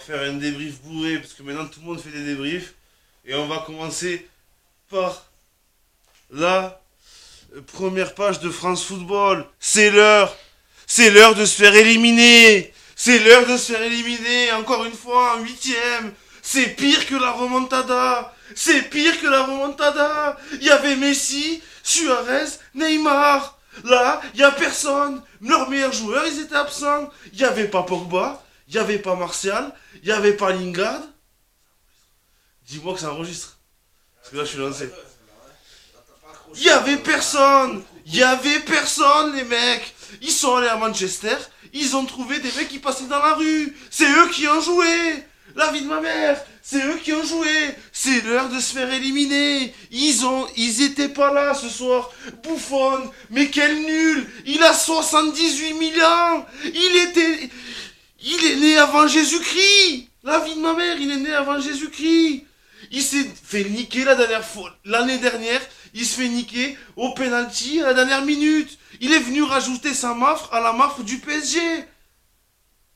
faire un débrief bourré, parce que maintenant tout le monde fait des débriefs. Et on va commencer par la première page de France Football. C'est l'heure. C'est l'heure de se faire éliminer. C'est l'heure de se faire éliminer. Encore une fois, en huitième. C'est pire que la remontada. C'est pire que la remontada. Il y avait Messi, Suarez, Neymar. Là, il n'y a personne. Leurs meilleurs joueurs, ils étaient absents. Il n'y avait pas Pogba. Il n'y avait pas Martial. Il n'y avait pas Lingard. Dis-moi que ça enregistre. Parce que là, je suis lancé. Il y avait personne. Il y avait personne, les mecs. Ils sont allés à Manchester. Ils ont trouvé des mecs qui passaient dans la rue. C'est eux qui ont joué. La vie de ma mère. C'est eux qui ont joué. C'est l'heure de se faire éliminer. Ils étaient pas là ce soir. Buffon. Mais quel nul. Il a 78 000 ans. Il est né avant Jésus-Christ. La vie de ma mère, il est né avant Jésus-Christ. Il s'est fait niquer la dernière fois. L'année dernière, il se fait niquer au penalty à la dernière minute. Il est venu rajouter sa mafre à la mafre du PSG.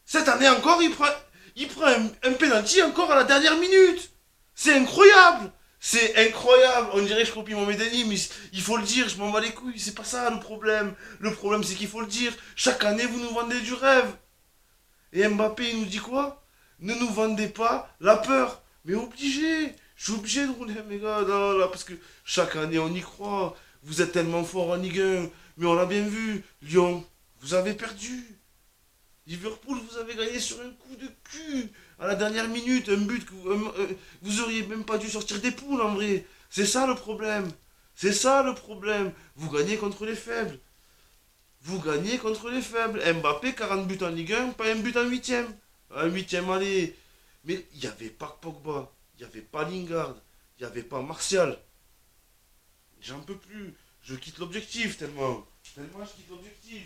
Cette année encore, il prend un penalty encore à la dernière minute. C'est incroyable. C'est incroyable. On dirait que je copie mon Médani, mais il faut le dire, je m'en bats les couilles. C'est pas ça le problème. Le problème, c'est qu'il faut le dire. Chaque année, vous nous vendez du rêve. Et Mbappé, il nous dit quoi? Ne nous vendez pas la peur. Mais obligé. Je suis obligé de rouler, mes gars, là, parce que chaque année, on y croit. Vous êtes tellement fort en Ligue 1. Mais on l'a bien vu. Lyon, vous avez perdu. Liverpool, vous avez gagné sur un coup de cul. À la dernière minute, un but que vous auriez même pas dû sortir des poules, en vrai. C'est ça le problème. C'est ça le problème. Vous gagnez contre les faibles. Vous gagnez contre les faibles. Mbappé, 40 buts en Ligue 1, pas un but en huitième. Un huitième, allez. Mais il n'y avait pas Pogba. Il n'y avait pas Lingard. Il n'y avait pas Martial. J'en peux plus. Je quitte l'objectif tellement. Tellement je quitte l'objectif.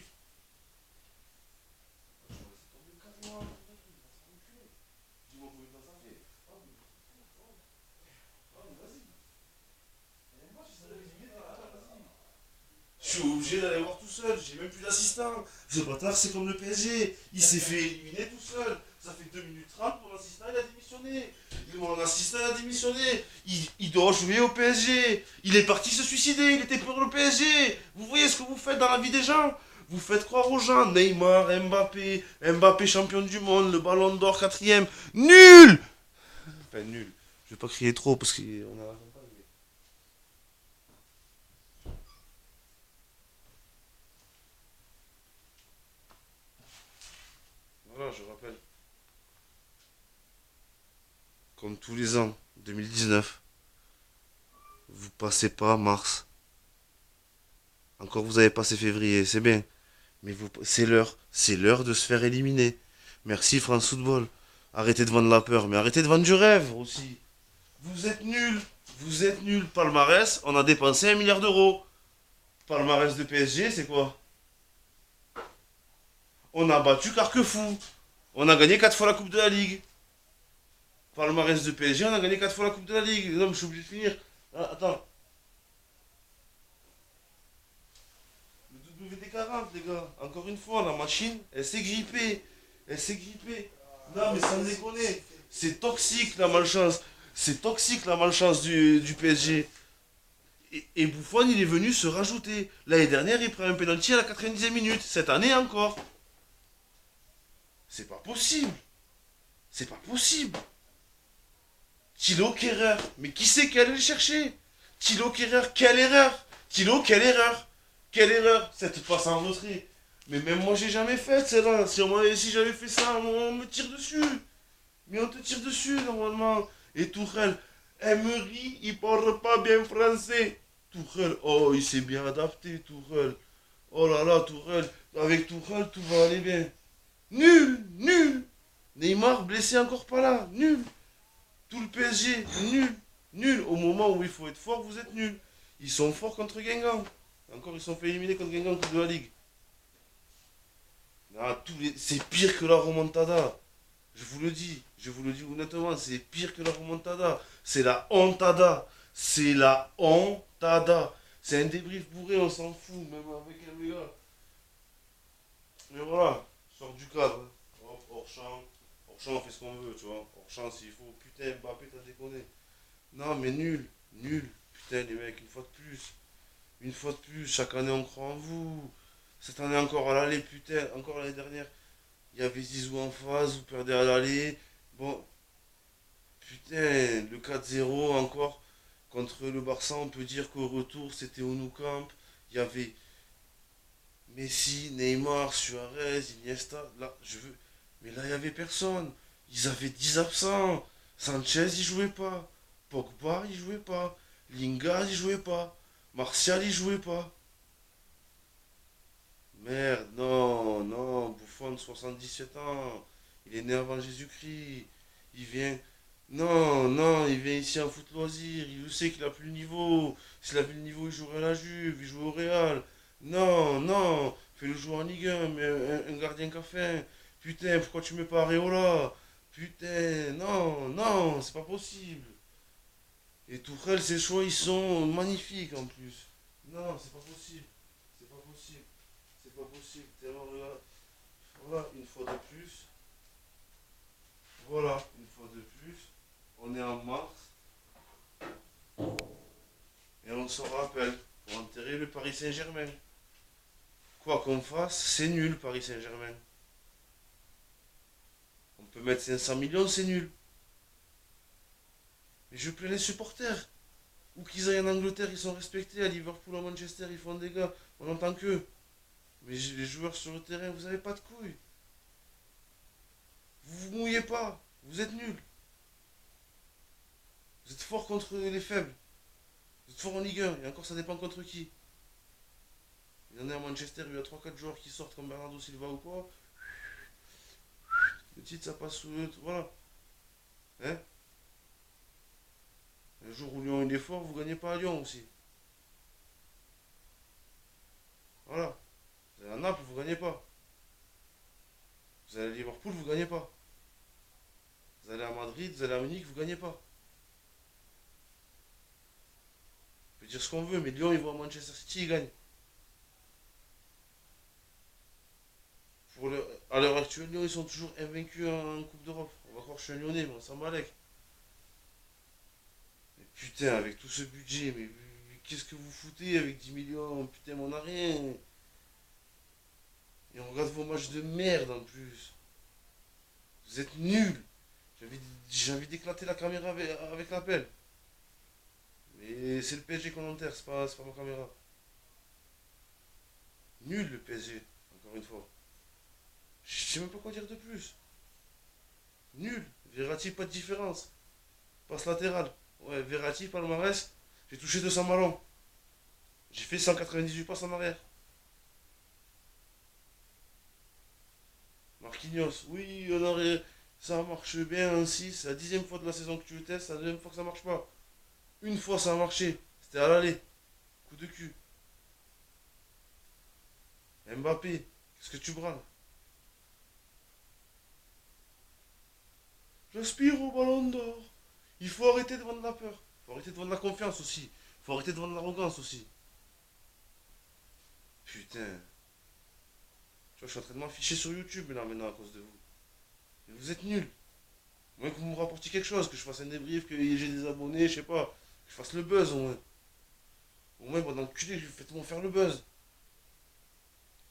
Je suis obligé d'aller voir tout seul, j'ai même plus d'assistant. Ce bâtard, c'est comme le PSG. Il s'est fait éliminer tout seul. Ça fait 2 minutes 30, mon assistant il a démissionné. Mon assistant il a démissionné. Il doit jouer au PSG. Il est parti se suicider, il était pour le PSG. Vous voyez ce que vous faites dans la vie des gens? Vous faites croire aux gens. Neymar, Mbappé, Mbappé champion du monde, le ballon d'or quatrième. Nul. Enfin nul. Je vais pas crier trop parce qu'on a... Voilà, je rappelle. Comme tous les ans, 2019, vous passez pas mars. Encore vous avez passé février, c'est bien. Mais c'est l'heure de se faire éliminer. Merci France Football. Arrêtez de vendre la peur, mais arrêtez de vendre du rêve aussi. Vous êtes nuls, vous êtes nuls. Palmarès, on a dépensé 1 milliard d'euros. Palmarès de PSG, c'est quoi? On a battu Carquefou. On a gagné 4 fois la Coupe de la Ligue. Palmarès de PSG, on a gagné 4 fois la Coupe de la Ligue. Non, mais je suis obligé de finir. Ah, attends. Le WD-40, les gars. Encore une fois, la machine, elle s'est grippée. Elle s'est grippée. Non, mais sans déconner. C'est toxique, la malchance. C'est toxique, la malchance du PSG. Et Buffon, il est venu se rajouter. L'année dernière, il prend un penalty à la 90e minute. Cette année encore. C'est pas possible. C'est pas possible. Thilo Kerrer. Mais qui c'est qui allait le chercher? Thilo Kerrer, quelle erreur? Thilo, quelle erreur? Quelle erreur? Cette passe en retrait. Mais même moi, j'ai jamais fait celle-là. Si j'avais fait ça, on me tire dessus. Mais on te tire dessus, normalement. Et Tourelle, Emery, il parle pas bien français. Tourelle, oh, il s'est bien adapté, Tourelle. Oh là là, Tourelle. Avec Tourelle, tout va aller bien. Nul, nul. Neymar, blessé encore pas là. Nul. Tout le PSG, nul. Nul. Au moment où il faut être fort, vous êtes nul. Ils sont forts contre Guingamp. Encore, ils sont fait éliminer contre Guingamp contre de la Ligue. Ah, c'est pire que la remontada. Je vous le dis honnêtement, c'est pire que la remontada. C'est la hontada. C'est la hontada. C'est un débrief bourré, on s'en fout, même avec un gars. Mais voilà, sort du cadre. Hop, hors champ Hors champ, on fait ce qu'on veut, tu vois. Hors champ, s'il faut. Putain, Mbappé, t'as déconné. Non, mais nul. Nul. Putain, les mecs, une fois de plus. Une fois de plus, chaque année, on croit en vous. Cette année encore à l'aller, putain. Encore l'année dernière, il y avait Zizou en phase, vous perdez à l'aller. Bon, putain, le 4-0 encore contre le Barça, on peut dire qu'au retour, c'était au Nou Camp. Il y avait Messi, Neymar, Suarez, Iniesta. Là, je veux. Mais là, il n'y avait personne. Ils avaient 10 absents. Sanchez, il jouait pas. Pogba, il jouait pas. Lingard, il jouait pas. Martial, il jouait pas. Merde, non, non. Buffon, 77 ans. Il est né avant Jésus-Christ. Il vient. Non, non, il vient ici en foot loisir. Il sait qu'il a plus le niveau. S'il avait le niveau, il jouerait à la Juve, il jouerait au Real. Non, non, fais-le jouer en Ligue 1, mais un gardien qu'a faim. Putain, pourquoi tu mets pas Areola? Putain, non, non, c'est pas possible. Et Tourelle, ses choix, ils sont magnifiques en plus. Non, c'est pas possible. C'est pas possible. C'est pas possible. Tellement là. Voilà, une fois de plus. Voilà, une fois de plus. On est en mars. Et on se rappelle. Pour enterrer le Paris Saint-Germain. Quoi qu'on fasse, c'est nul Paris Saint-Germain. On peut mettre 500 millions, c'est nul. Mais je plains les supporters. Où qu'ils aillent en Angleterre, ils sont respectés. À Liverpool, à Manchester, ils font des gars. On entend qu'eux. Mais les joueurs sur le terrain, vous avez pas de couilles. Vous vous mouillez pas. Vous êtes nuls. Vous êtes forts contre les faibles. Vous êtes forts en Ligue 1. Et encore, ça dépend contre qui. Il y en a à Manchester, il y a 3-4 joueurs qui sortent comme Bernardo Silva ou quoi. Le titre, ça passe sous le. Voilà. Hein? Un jour où Lyon il est fort, vous gagnez pas à Lyon aussi. Voilà. Vous allez à Naples, vous gagnez pas. Vous allez à Liverpool, vous gagnez pas. Vous allez à Madrid, vous allez à Munich, vous gagnez pas. On peut dire ce qu'on veut, mais Lyon, ils vont à Manchester City, ils gagnent. À l'heure actuelle, Lyon, ils sont toujours invaincus en Coupe d'Europe. On va croire que je suis un Lyonnais, mais on s'en bat avec. Mais putain, avec tout ce budget, mais qu'est-ce que vous foutez avec 10 millions? Putain, mais on n'a rien. Et on regarde vos matchs de merde en plus. Vous êtes nuls. J'ai envie d'éclater la caméra avec l'appel. Mais c'est le PSG qu'on enterre, c'est pas ma caméra. Nul le PSG, encore une fois. Je sais même pas quoi dire de plus. Nul. Verratti, pas de différence. Passe latérale. Ouais, Verratti, palmarès. J'ai touché 200 ballons. J'ai fait 198 passes en arrière. Marquinhos, oui, ça marche bien ainsi. C'est la 10e fois de la saison que tu le testes, c'est la 2e fois que ça marche pas. Une fois ça a marché. C'était à l'aller. Coup de cul. Mbappé, qu'est-ce que tu brales? J'aspire au ballon d'or. Il faut arrêter de vendre la peur. Il faut arrêter de vendre la confiance aussi. Il faut arrêter de vendre l'arrogance aussi. Putain. Tu vois, je suis en train de m'afficher sur YouTube là maintenant à cause de vous. Mais vous êtes nuls. Moins que vous me rapportiez quelque chose, que je fasse un débrief, que j'ai des abonnés, je sais pas. Que je fasse le buzz au moins. Au moins, pendant que faites-moi faire le buzz.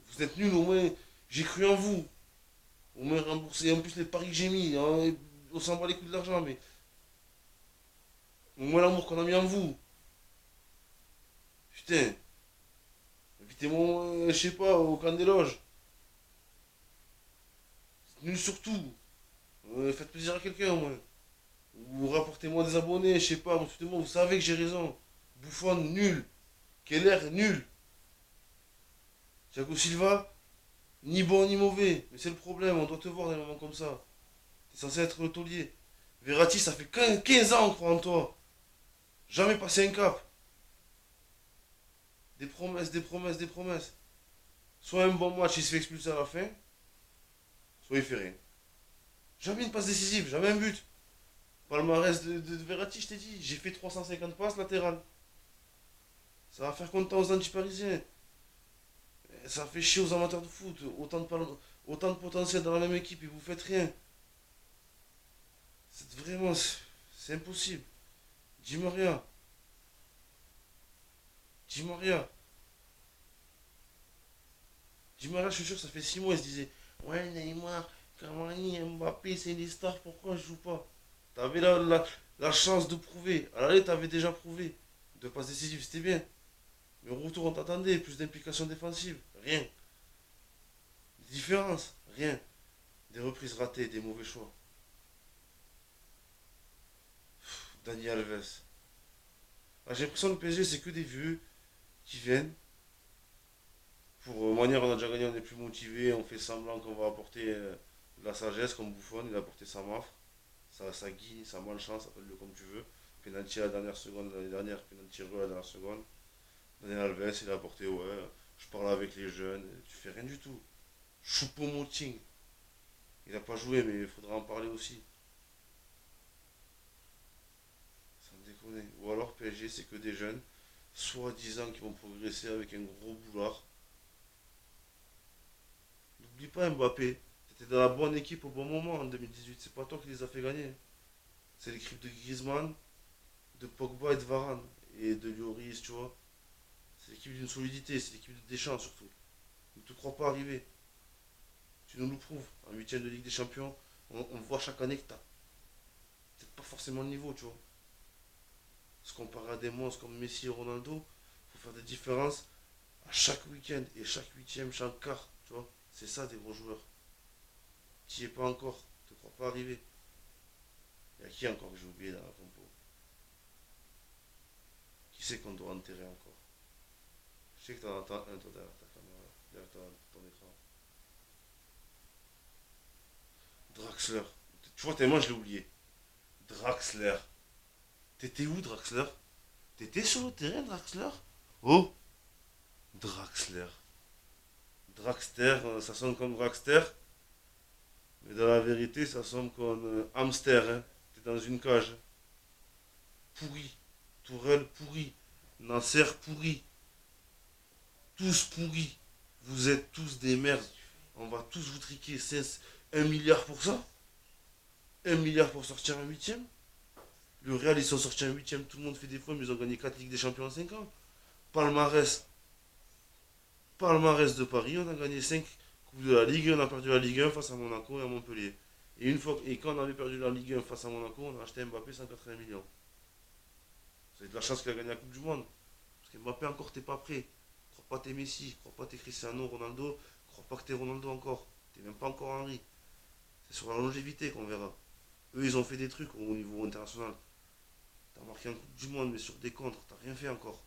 Vous êtes nuls, au moins, j'ai cru en vous. Au moins rembourser en plus les paris que j'ai mis. Hein. On s'en bat les coups de l'argent, mais au moins l'amour qu'on a mis en vous. Putain. Invitez-moi, je sais pas, au camp des loges. Nul surtout. Faites plaisir à quelqu'un, au moins. Ou rapportez-moi des abonnés, je sais pas, moi, vous savez que j'ai raison. Buffon, nul. Keller, nul. Thiago Silva, ni bon ni mauvais. Mais c'est le problème, on doit te voir dans des moments comme ça. T'es censé être le taulier. Verratti, ça fait 15 ans qu'on croit en toi. Jamais passé un cap. Des promesses, des promesses, des promesses. Soit un bon match, il se fait expulser à la fin, soit il fait rien. Jamais une passe décisive, jamais un but. Palmarès de Verratti, je t'ai dit, j'ai fait 350 passes latérales. Ça va faire content aux anti-parisiens. Ça fait chier aux amateurs de foot. Autant de potentiel dans la même équipe et vous faites rien. Vraiment, c'est impossible. Dis Maria, dis Maria, dis Maria, je suis sûr que ça fait 6 mois, il se disait, ouais, Neymar, Cavani, Mbappé, c'est des stars, pourquoi je joue pas? T'avais la chance de prouver. À l'aller, t'avais déjà prouvé. De passes décisives, c'était bien. Mais au retour, on t'attendait. Plus d'implication défensive. Rien. Des différences. Rien. Des reprises ratées, des mauvais choix. Dani Alves. Ah, j'ai l'impression que le PSG, c'est que des vieux qui viennent. Pour manière, on a déjà gagné, on est plus motivé. On fait semblant qu'on va apporter de la sagesse comme Buffon. Il a apporté sa mafre, sa guine, sa malchance, appelle-le comme tu veux. Penalty à la dernière seconde l'année dernière, penalty à la dernière seconde. Daniel Alves, il a apporté, ouais, je parle avec les jeunes, tu fais rien du tout. Choupo-Moting, il n'a pas joué, mais il faudra en parler aussi. Sans déconner. Ou alors PSG, c'est que des jeunes, soi-disant qui vont progresser avec un gros boulard. N'oublie pas Mbappé, t'étais dans la bonne équipe au bon moment en 2018, c'est pas toi qui les as fait gagner. C'est l'équipe de Griezmann, de Pogba et de Varane, et de Lloris, tu vois. C'est l'équipe d'une solidité, c'est l'équipe de Deschamps surtout. Ne te crois pas arriver. Tu nous le prouves. En huitième de Ligue des Champions, on voit chaque année que t'as peut-être pas forcément le niveau, tu vois. Se comparer à des monstres comme Messi et Ronaldo, il faut faire des différences à chaque week-end et chaque huitième, chaque quart, tu vois. C'est ça des gros joueurs. Tu n'y es pas encore, tu ne crois pas arriver. Il y a qui encore que j'ai oublié dans la compo? Qui c'est qu'on doit enterrer encore? Je sais que t'en entends un toi derrière ta caméra, derrière ton écran. Draxler. Tu vois, tellement je l'ai oublié. Draxler. T'étais où, Draxler? T'étais sur le terrain, Draxler? Oh, Draxler. Draxter, ça sonne comme Draxter, mais dans la vérité, ça sonne comme hamster. Hein. T'es dans une cage. Pourri. Tourelle pourri. Nasser pourri. Tous pourris. Vous êtes tous des merdes. On va tous vous triquer 1 milliard pour ça. 1 milliard pour sortir un huitième. Le Real, ils sont sortis un huitième. Tout le monde fait des fois, mais ils ont gagné 4 Ligues des Champions en 5 ans. Palmarès. Palmarès de Paris, on a gagné 5 Coupes de la Ligue, on a perdu la Ligue 1 face à Monaco et à Montpellier. Et quand on avait perdu la Ligue 1 face à Monaco, on a acheté Mbappé 180 millions. Vous avez de la chance qu'il a gagné la Coupe du Monde. Parce que Mbappé encore, t'es pas prêt. Crois pas t'es Messi, crois pas t'es Cristiano Ronaldo, crois pas que t'es Ronaldo encore. T'es même pas encore Henry. C'est sur la longévité qu'on verra. Eux, ils ont fait des trucs au niveau international. T'as marqué un Coupe du Monde, mais sur des contres, t'as rien fait encore.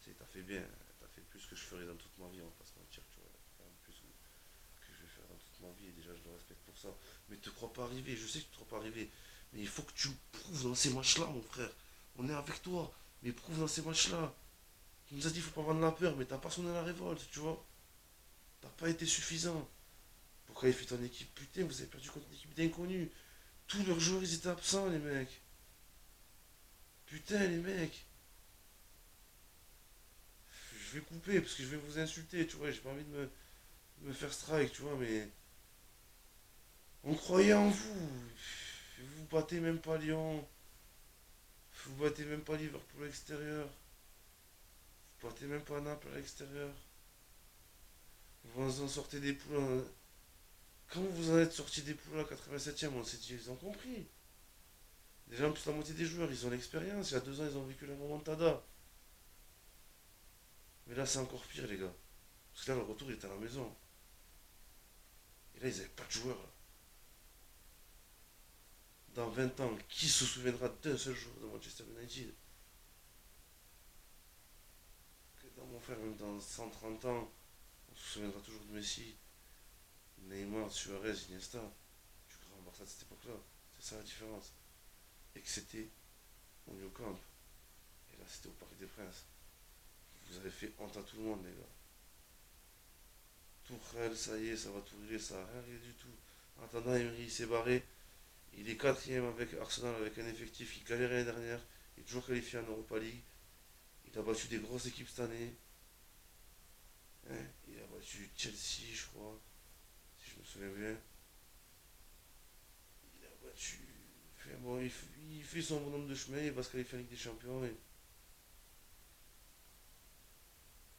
Tu sais, t'as fait bien, t'as fait plus que je ferais dans toute ma vie, on va pas se mentir, tu vois. T'as fait plus que je vais faire dans toute ma vie, et déjà je le respecte pour ça. Mais te crois pas arriver, je sais que tu te crois pas arriver. Mais il faut que tu prouves dans ces matchs-là, mon frère. On est avec toi, mais prouve dans ces matchs-là. Il nous a dit qu'il faut pas vendre la peur, mais t'as pas sonné la révolte, tu vois. T'as pas été suffisant. Pour qualifier ton équipe, putain, vous avez perdu contre une équipe d'inconnus. Tous leurs joueurs, ils étaient absents, les mecs. Putain, les mecs. Je vais couper parce que je vais vous insulter, tu vois. J'ai pas envie de me faire strike, tu vois, mais on croyait en vous. Vous battez même pas Lyon. Vous battez même pas Liverpool à l'extérieur. Vous battez même pas Naples à l'extérieur. Vous en sortez des poules. Quand vous en êtes sorti des poules à 87ème, on s'est dit, ils ont compris. Déjà, en plus, la moitié des joueurs, ils ont l'expérience. Il y a 2 ans, ils ont vécu la remontada. Mais là, c'est encore pire, les gars. Parce que là, le retour, il était à la maison. Et là, ils avaient pas de joueurs. Là. Dans 20 ans, qui se souviendra d'un seul jour de Manchester United? Dans mon frère, même dans 130 ans, on se souviendra toujours de Messi, Neymar, Suarez, Iniesta, du grand Barça de cette époque-là. C'est ça la différence. Et que c'était au New Camp. Et là, c'était au Parc des Princes. Vous avez fait honte à tout le monde, les gars. Tourelle, ça y est, ça va tout régler, ça n'a rien réglé du tout. En attendant, Emery s'est barré. Il est quatrième avec Arsenal, avec un effectif qui galérait l'année dernière. Il est toujours qualifié en Europa League. Il a battu des grosses équipes cette année. Hein, il a battu Chelsea, je crois, si je me souviens bien. tu... Bon, il fait son bonhomme de chemin, il va se qualifier en Ligue des Champions.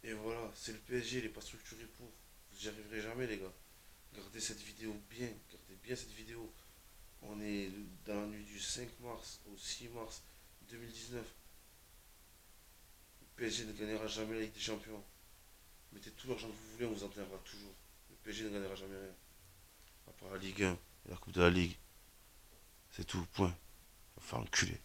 Et voilà, c'est le PSG, il n'est pas structuré pour. Vous n'y arriverez jamais, les gars. Gardez cette vidéo bien, gardez bien cette vidéo. On est dans la nuit du 5 mars au 6 mars 2019. Le PSG ne gagnera jamais la Ligue des Champions. Mettez tout l'argent que vous voulez, on vous entraînera toujours. Le PSG ne gagnera jamais rien. À part la Ligue 1 et la Coupe de la Ligue. C'est tout, point. Enfin, enculé.